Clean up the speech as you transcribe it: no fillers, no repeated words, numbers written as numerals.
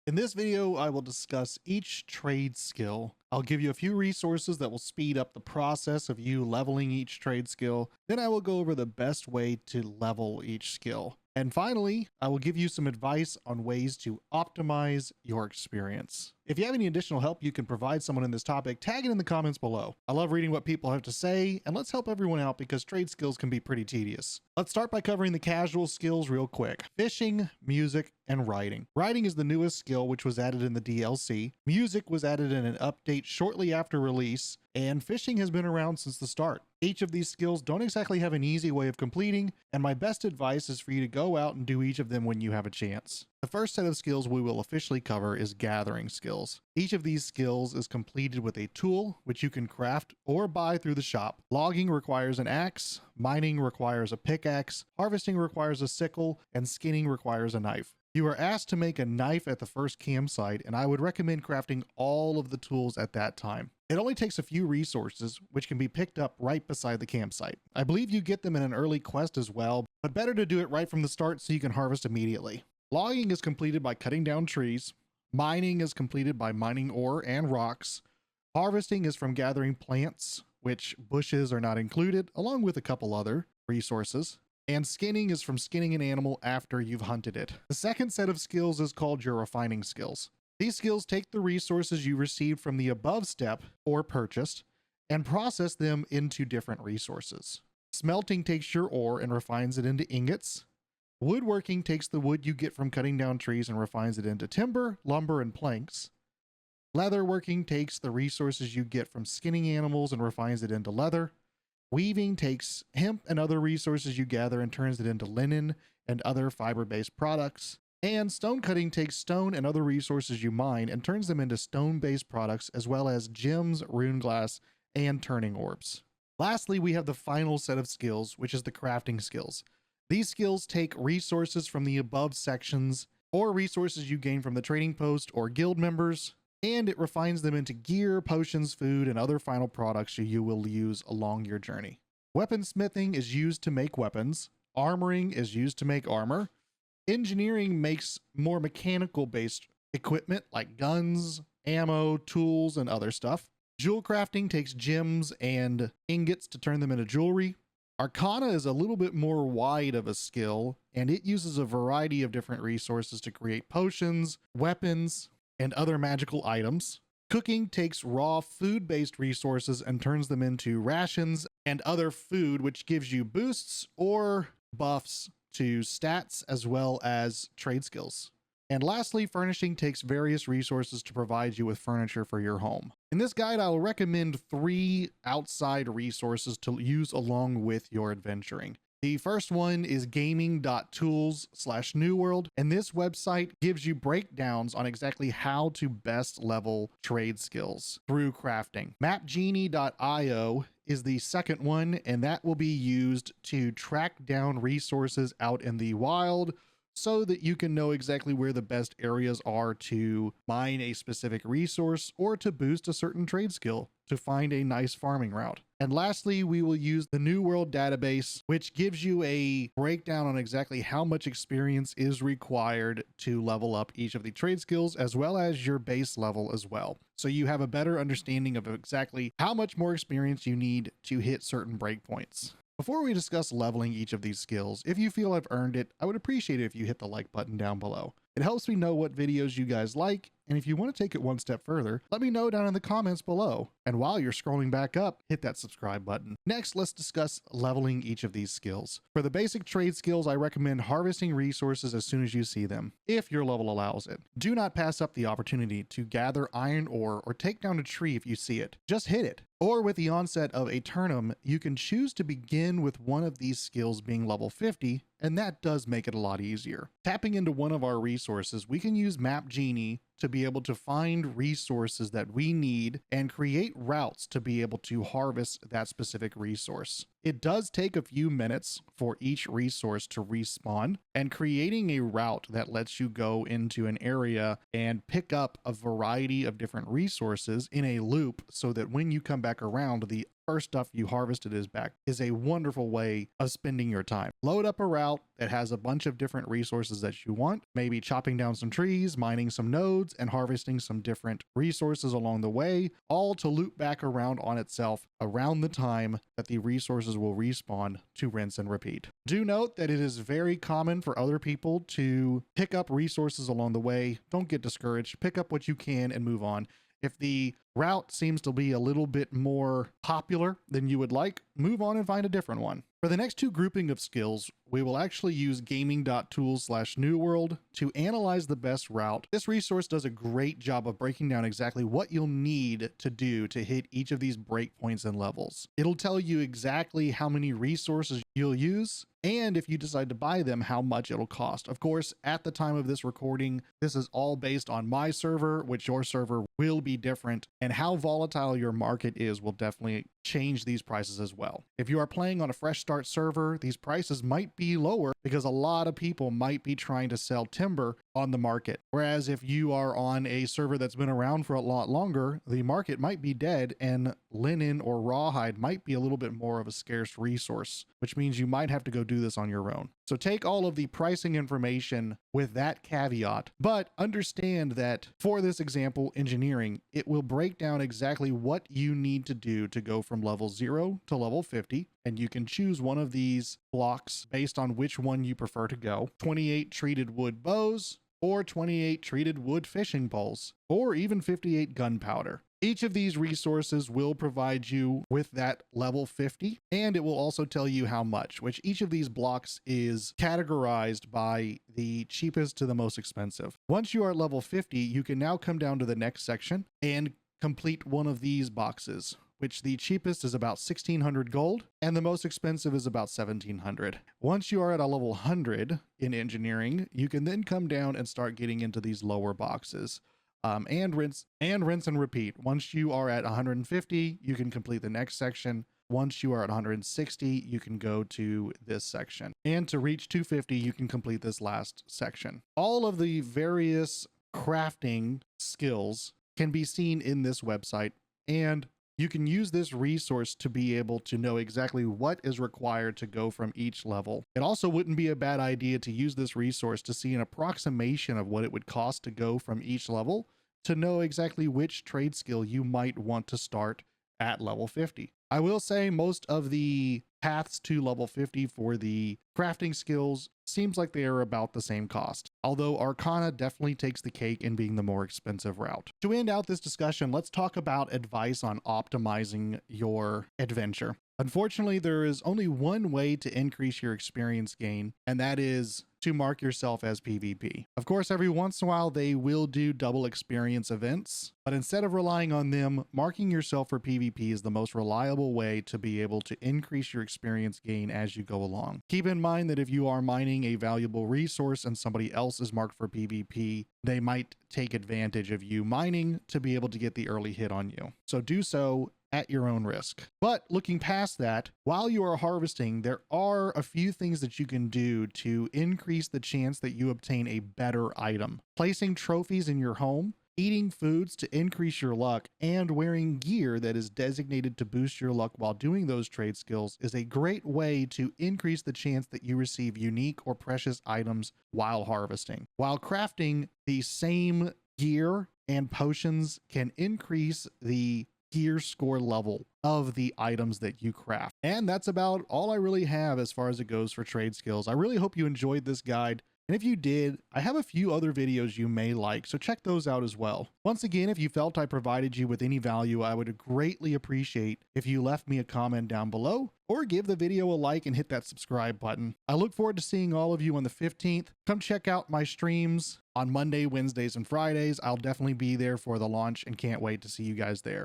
In this video, I will discuss each trade skill. I'll give you a few resources that will speed up the process of you leveling each trade skill. Then I will go over the best way to level each skill. And finally, I will give you some advice on ways to optimize your experience. If you have any additional help you can provide someone in this topic, tag it in the comments below. I love reading what people have to say, and let's help everyone out because trade skills can be pretty tedious. Let's start by covering the casual skills real quick. Fishing, music, and writing. Writing is the newest skill which was added in the DLC. Music was added in an update shortly after release, and fishing has been around since the start. Each of these skills don't exactly have an easy way of completing, and my best advice is for you to go out and do each of them when you have a chance. The first set of skills we will officially cover is gathering skills. Each of these skills is completed with a tool which you can craft or buy through the shop. Logging requires an axe, mining requires a pickaxe, harvesting requires a sickle, and skinning requires a knife. You are asked to make a knife at the first campsite, and I would recommend crafting all of the tools at that time. It only takes a few resources, which can be picked up right beside the campsite. I believe you get them in an early quest as well, but better to do it right from the start so you can harvest immediately. Logging is completed by cutting down trees. Mining is completed by mining ore and rocks. Harvesting is from gathering plants, which bushes are not included, along with a couple other resources. And skinning is from skinning an animal after you've hunted it. The second set of skills is called your refining skills. These skills take the resources you received from the above step or purchased and process them into different resources. Smelting takes your ore and refines it into ingots. Woodworking takes the wood you get from cutting down trees and refines it into timber, lumber, and planks. Leatherworking takes the resources you get from skinning animals and refines it into leather. Weaving takes hemp and other resources you gather and turns it into linen and other fiber-based products. And stone cutting takes stone and other resources you mine and turns them into stone-based products as well as gems, rune glass, and turning orbs. Lastly, we have the final set of skills, which is the crafting skills. These skills take resources from the above sections or resources you gain from the trading post or guild members, and it refines them into gear, potions, food, and other final products you will use along your journey. Weaponsmithing is used to make weapons. Armoring is used to make armor. Engineering makes more mechanical-based equipment like guns, ammo, tools, and other stuff. Jewel crafting takes gems and ingots to turn them into jewelry. Arcana is a little bit more wide of a skill, and it uses a variety of different resources to create potions, weapons, and other magical items. Cooking takes raw food-based resources and turns them into rations and other food, which gives you boosts or buffs to stats as well as trade skills. And lastly, furnishing takes various resources to provide you with furniture for your home. In this guide, I will recommend 3 outside resources to use along with your adventuring. The first one is gaming.tools/New World, and this website gives you breakdowns on exactly how to best level trade skills through crafting. Mapgenie.io is the second one, and that will be used to track down resources out in the wild so that you can know exactly where the best areas are to mine a specific resource or to boost a certain trade skill to find a nice farming route. And lastly, we will use the New World database, which gives you a breakdown on exactly how much experience is required to level up each of the trade skills, as well as your base level as well. So you have a better understanding of exactly how much more experience you need to hit certain breakpoints. Before we discuss leveling each of these skills, if you feel I've earned it, I would appreciate it if you hit the like button down below. It helps me know what videos you guys like, and if you want to take it one step further, let me know down in the comments below. And while you're scrolling back up, hit that subscribe button. Next, let's discuss leveling each of these skills. For the basic trade skills, I recommend harvesting resources as soon as you see them, if your level allows it. Do not pass up the opportunity to gather iron ore or take down a tree if you see it. Just hit it. Or with the onset of Aeternum, you can choose to begin with one of these skills being level 50, and that does make it a lot easier. Tapping into one of our resources, we can use Mapgenie to be able to find resources that we need and create routes to be able to harvest that specific resource. It does take a few minutes for each resource to respawn, and creating a route that lets you go into an area and pick up a variety of different resources in a loop so that when you come back around, the first stuff you harvested is back is a wonderful way of spending your time. Load up a route that has a bunch of different resources that you want, maybe chopping down some trees, mining some nodes, and harvesting some different resources along the way, all to loop back around on itself around the time that the resources will respawn to rinse and repeat. Do note that it is very common for other people to pick up resources along the way. Don't get discouraged. Pick up what you can and move on. If the route seems to be a little bit more popular than you would like, move on and find a different one. For the next two grouping of skills, we will actually use gaming.tools/New World to analyze the best route. This resource does a great job of breaking down exactly what you'll need to do to hit each of these breakpoints and levels. It'll tell you exactly how many resources you'll use, and if you decide to buy them, how much it'll cost. Of course, at the time of this recording, this is all based on my server, which your server will be different, and how volatile your market is will definitely change these prices as well. If you are playing on a fresh start server, these prices might be lower because a lot of people might be trying to sell timber on the market. Whereas if you are on a server that's been around for a lot longer, the market might be dead and linen or rawhide might be a little bit more of a scarce resource, which means you might have to go do this on your own. So take all of the pricing information with that caveat, but understand that for this example, engineering, it will break down exactly what you need to do to go from level 0 to level 50, and you can choose one of these blocks based on which one you prefer to go. 28 treated wood bows, or 28 treated wood fishing poles, or even 58 gunpowder. Each of these resources will provide you with that level 50, and it will also tell you how much, which each of these blocks is categorized by the cheapest to the most expensive. Once you are at level 50, you can now come down to the next section and complete one of these boxes, which the cheapest is about 1600 gold and the most expensive is about 1700. Once you are at a level 100 in engineering, you can then come down and start getting into these lower boxes. And rinse and repeat. Once you are at 150, you can complete the next section. Once you are at 160, you can go to this section. And to reach 250, you can complete this last section. All of the various crafting skills can be seen in this website, and you can use this resource to be able to know exactly what is required to go from each level. It also wouldn't be a bad idea to use this resource to see an approximation of what it would cost to go from each level to know exactly which trade skill you might want to start at level 50. I will say most of the paths to level 50 for the crafting skills seems like they are about the same cost, although Arcana definitely takes the cake in being the more expensive route. To end out this discussion, let's talk about advice on optimizing your adventure. Unfortunately, there is only one way to increase your experience gain, and that is to mark yourself as PvP. Of course, every once in a while they will do double experience events, but instead of relying on them, marking yourself for PvP is the most reliable way to be able to increase your experience gain as you go along. Keep in mind that if you are mining a valuable resource and somebody else is marked for PvP, they might take advantage of you mining to be able to get the early hit on you. So do so at your own risk. But looking past that, while you are harvesting, there are a few things that you can do to increase the chance that you obtain a better item. Placing trophies in your home, eating foods to increase your luck, and wearing gear that is designated to boost your luck while doing those trade skills is a great way to increase the chance that you receive unique or precious items while harvesting. While crafting, the same gear and potions can increase the gear score level of the items that you craft. And that's about all I really have as far as it goes for trade skills. I really hope you enjoyed this guide. And if you did, I have a few other videos you may like, so check those out as well. Once again, if you felt I provided you with any value, I would greatly appreciate if you left me a comment down below or give the video a like and hit that subscribe button. I look forward to seeing all of you on the 15th. Come check out my streams on Monday, Wednesdays, and Fridays. I'll definitely be there for the launch and can't wait to see you guys there.